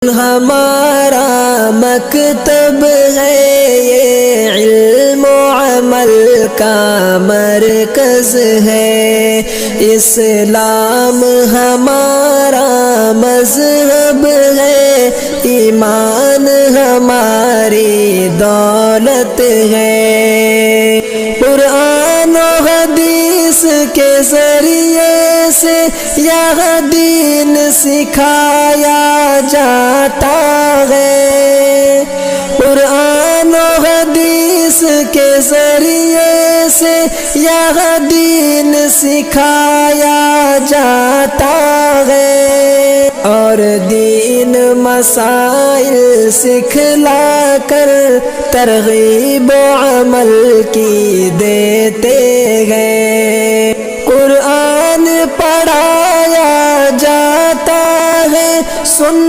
ہمارا مکتب ہے یہ علم و عمل کا مرکز ہے، اسلام ہمارا مذہب ہے، ایمان ہماری دولت ہے۔ قرآن و حدیث کے ذریعے سے یہ دین سکھایا جاتا ہے، قرآن و حدیث کے ذریعے سے یہ دین سکھایا جاتا ہے، اور دین مسائل سکھلا کر ترغیب و عمل کی دیتے ہیں۔ قرآن پڑھایا جاتا ہے، سنت